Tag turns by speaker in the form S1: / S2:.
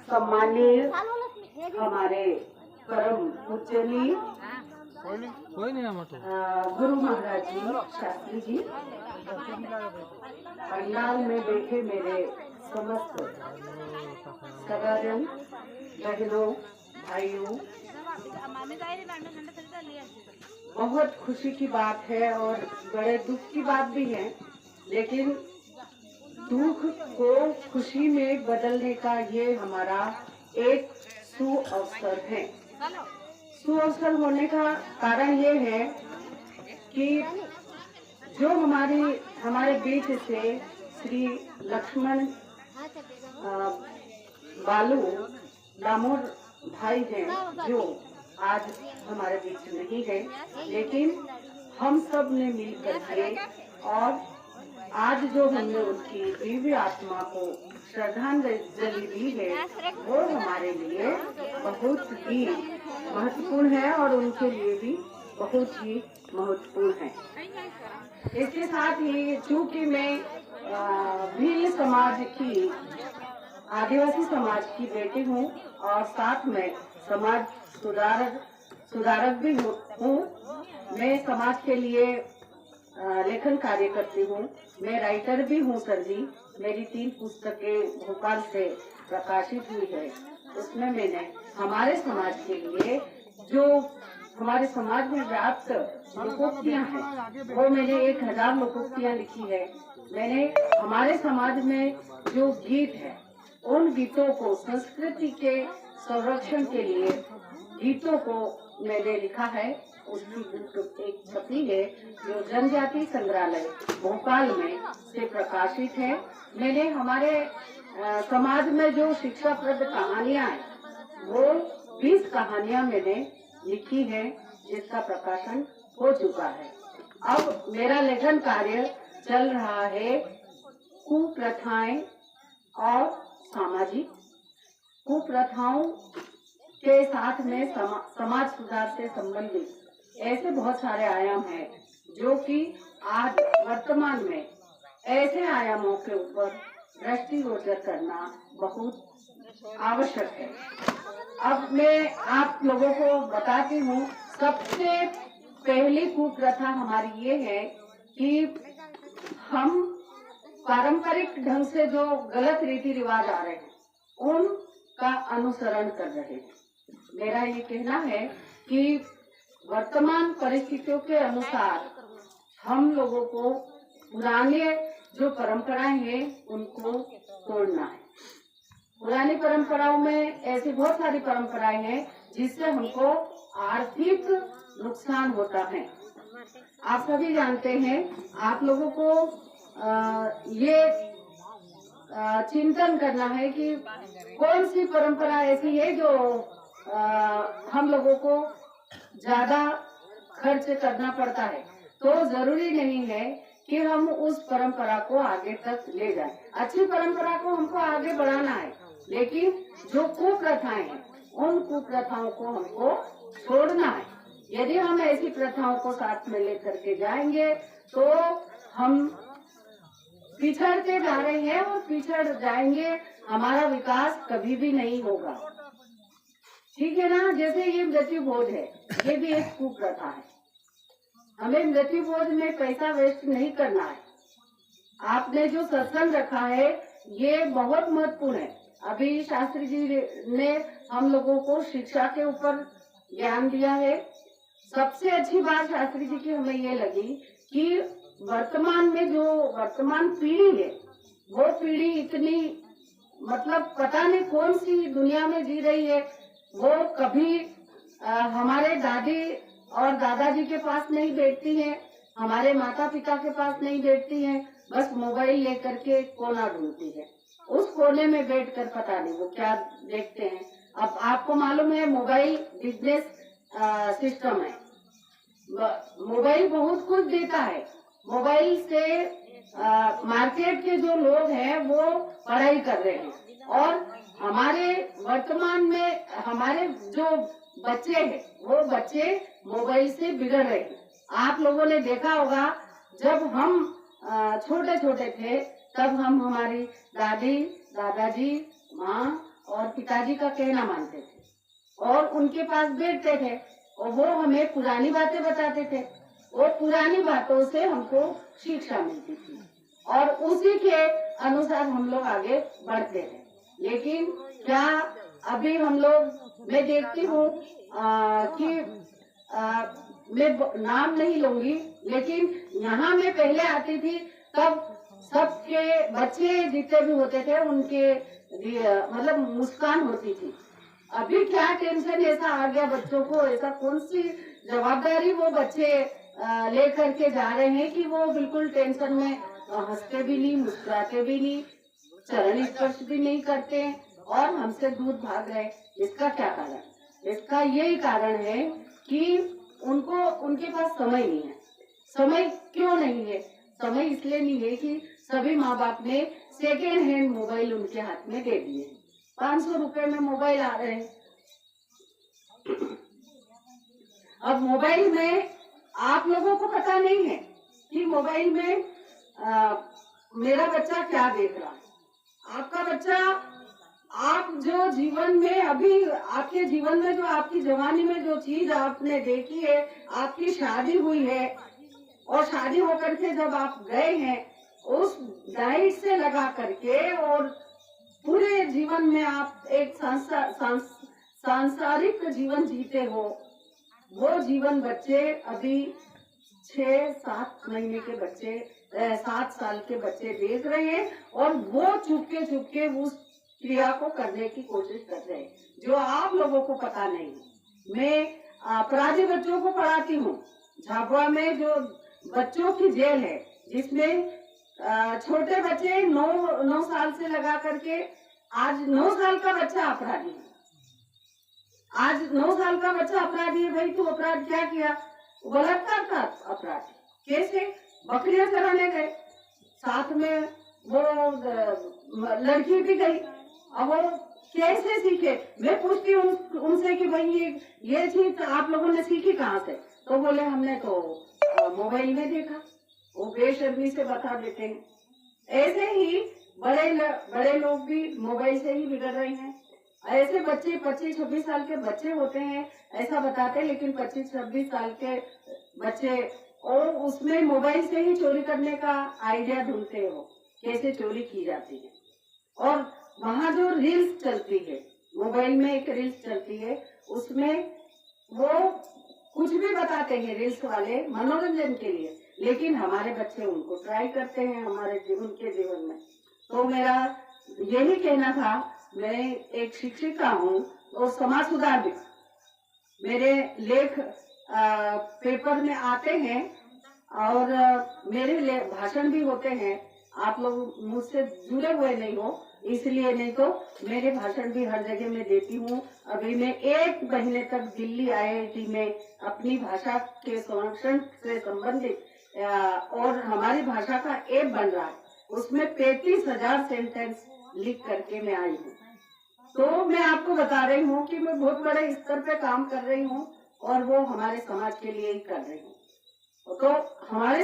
S1: सम्मानीय हमारे परम पूजनीय गुरु महाराज जी, शास्त्री जी, पंडाल में बैठे मेरे समस्त सगाजन, बहनों, भाइयों, बहुत खुशी की बात है और बड़े दुख की बात भी है, लेकिन दुख को खुशी में बदलने का ये हमारा एक सुअवसर है। सुअवसर होने का कारण ये है कि जो हमारे बीच से श्री लक्ष्मण बालू दामोर भाई हैं, जो आज हमारे बीच नहीं है, लेकिन हम सब ने मिलकर के और आज जो हमने उनकी दिव्य आत्मा को श्रद्धांजलि दी है, वो हमारे लिए बहुत ही महत्वपूर्ण है और उनके लिए भी बहुत ही महत्वपूर्ण है। इसके साथ ही चूंकि मैं भील समाज की, आदिवासी समाज की बेटी हूँ और साथ में समाज सुधारक भी हूँ। मैं समाज के लिए लेखन कार्य करती हूँ। मैं राइटर भी हूँ सर जी। मेरी 3 पुस्तकें भोपाल से प्रकाशित हुई है। उसमें मैंने हमारे समाज के लिए, जो हमारे समाज में व्याप्त लोकोक्तियाँ हैं, वो मैंने 1000 लोकोक्तियाँ लिखी है। मैंने हमारे समाज में जो गीत है, उन गीतों को, संस्कृति के संरक्षण के लिए गीतों को मैंने लिखा है। उसकी एक छपी है जो जनजाति संग्रहालय भोपाल में से प्रकाशित है। मैंने हमारे समाज में जो शिक्षाप्रद कहानियां हैं, वो 20 कहानियां मैंने लिखी है, जिसका प्रकाशन हो चुका है। अब मेरा लेखन कार्य चल रहा है कुप्रथाएं और सामाजिक कुप्रथाओं के साथ में समाज सुधार से संबंधित ऐसे बहुत सारे आयाम हैं, जो कि आज वर्तमान में ऐसे आयामों के ऊपर दृष्टिगोचर करना बहुत आवश्यक है। अब मैं आप लोगों को बताती हूँ, सबसे पहली कुप्रथा हमारी ये है कि हम पारंपरिक ढंग से जो गलत रीति रिवाज आ रहे हैं, उनका अनुसरण कर रहे हैं। मेरा ये कहना है कि वर्तमान परिस्थितियों के अनुसार हम लोगों को पुराने जो परंपराएं हैं, उनको तोड़ना है। पुरानी परंपराओं में ऐसी बहुत सारी परंपराएं हैं जिससे हमको आर्थिक नुकसान होता है। आप सभी जानते हैं, आप लोगों को ये चिंतन करना है कि कौन सी परंपरा ऐसी है जो हम लोगों को ज्यादा खर्च करना पड़ता है। तो जरूरी नहीं है कि हम उस परंपरा को आगे तक ले जाएं। अच्छी परंपरा को हमको आगे बढ़ाना है, लेकिन जो कुप्रथाएं हैं, उन कुप्रथाओं को हमको छोड़ना है। यदि हम ऐसी प्रथाओं को साथ में लेकर के जाएंगे तो हम पिछड़ते जा रहे हैं और पिछड़ जाएंगे। हमारा विकास कभी भी नहीं होगा। ठीक है ना? जैसे ये मृत्यु भोज है, ये भी एक कुप्रथा है। हमें मृत्यु भोज में पैसा वेस्ट नहीं करना है। आपने जो सत्संग रखा है, ये बहुत महत्वपूर्ण है। अभी शास्त्री जी ने हम लोगों को शिक्षा के ऊपर ज्ञान दिया है। सबसे अच्छी बात शास्त्री जी की हमें ये लगी कि वर्तमान में जो वर्तमान पीढ़ी है, वो पीढ़ी इतनी, मतलब पता नहीं कौन सी दुनिया में जी रही है। वो कभी हमारे दादी और दादाजी के पास नहीं बैठती है, हमारे माता पिता के पास नहीं बैठती है, बस मोबाइल लेकर के कोना ढूंढती है। उस कोने में बैठकर पता नहीं वो क्या देखते हैं। अब आपको मालूम है, मोबाइल बिजनेस सिस्टम है। मोबाइल बहुत कुछ देता है। मोबाइल से मार्केट के जो लोग हैं वो पढ़ाई कर रहे हैं और हमारे वर्तमान में हमारे जो बच्चे हैं, वो बच्चे मोबाइल से बिगड़ रहे हैं। आप लोगों ने देखा होगा, जब हम छोटे छोटे थे, तब हम हमारी दादी, दादाजी, माँ और पिताजी का कहना मानते थे और उनके पास बैठते थे और वो हमें पुरानी बातें बताते थे और पुरानी बातों से हमको शिक्षा मिलती थी और उसी के अनुसार हम लोग आगे बढ़ते थे। लेकिन क्या अभी हम लोग, मैं देखती हूँ कि मैं नाम नहीं लूंगी, लेकिन यहाँ मैं पहले आती थी तब सबके बच्चे जितने भी होते थे उनके मतलब मुस्कान होती थी। अभी क्या टेंशन ऐसा आ गया बच्चों को, ऐसा कौन सी जवाबदारी वो बच्चे लेकर के जा रहे हैं कि वो बिल्कुल टेंशन में हंसते भी नहीं, मुस्कुराते भी नहीं, चरण स्पर्श भी नहीं करते और हमसे दूर भाग रहे। इसका क्या कारण? इसका यही कारण है कि उनको उनके पास समय नहीं है। समय क्यों नहीं है? समय इसलिए नहीं है कि सभी माँ बाप ने सेकेंड हैंड मोबाइल उनके हाथ में दे दिए। 500 रुपए में मोबाइल आ रहे हैं। अब मोबाइल में आप लोगों को पता नहीं है कि मोबाइल में मेरा बच्चा क्या देख रहा है। आपका बच्चा, आप जो जीवन में अभी आपके जीवन में जो आपकी जवानी में जो चीज आपने देखी है, आपकी शादी हुई है और शादी होकर के जब आप गए हैं, उस डाइट से लगा करके और पूरे जीवन में आप एक सांसारिक जीवन जीते हो, वो जीवन बच्चे अभी 6-7 महीने के बच्चे, 7 साल के बच्चे देख रहे हैं और वो चुपके उस क्रिया को करने की कोशिश कर रहे हैं, जो आप लोगों को पता नहीं। मैं अपराधी बच्चों को पढ़ाती हूँ। झाबुआ में जो बच्चों की जेल है, जिसमें छोटे बच्चे 9 साल से लगा करके आज 9 साल का बच्चा अपराधी है। आज 9 साल का बच्चा अपराधी है। भाई, तू अपराध क्या किया? बलात्कार का अपराधी। कैसे? बकरियां चराने गए, साथ में वो लड़की भी गई। अब वो कैसे सीखे? मैं पूछती हूँ उनसे कि भाई ये चीज आप लोगों ने सीखी कहाँ से? तो बोले हमने तो मोबाइल में देखा। वो बेशर्मी से बता देते हैं। ऐसे ही बड़े लोग भी मोबाइल से ही बिगड़ रहे हैं। ऐसे बच्चे 25-26 साल के बच्चे होते हैं, ऐसा बताते हैं, लेकिन 25-26 साल के बच्चे और उसमें मोबाइल से ही चोरी करने का आइडिया ढूंढते हो, कैसे चोरी की जाती है। और वहाँ जो रील्स चलती है, मोबाइल में एक रील्स चलती है, उसमें वो कुछ भी बताते हैं रील्स वाले मनोरंजन के लिए, लेकिन हमारे बच्चे उनको ट्राई करते हैं हमारे जीवन में। तो मेरा यही कहना था, मैं एक शिक्षिका हूँ और समाज सुधारक। मेरे लेख पेपर में आते हैं और मेरे भाषण भी होते हैं। आप लोग मुझसे जुड़े हुए नहीं हो, इसलिए, नहीं तो मेरे भाषण भी हर जगह में देती हूँ। अभी मैं 1 महीने तक दिल्ली IIT में अपनी भाषा के संरक्षण से संबंधित और हमारी भाषा का ऐप बन रहा है, उसमें 35,000 सेंटेंस लिख करके मैं आई हूँ। तो मैं आपको बता रही हूँ कि मैं बहुत बड़े स्तर पे काम कर रही हूँ और वो हमारे समाज के लिए ही कर रही हूँ। तो हमारे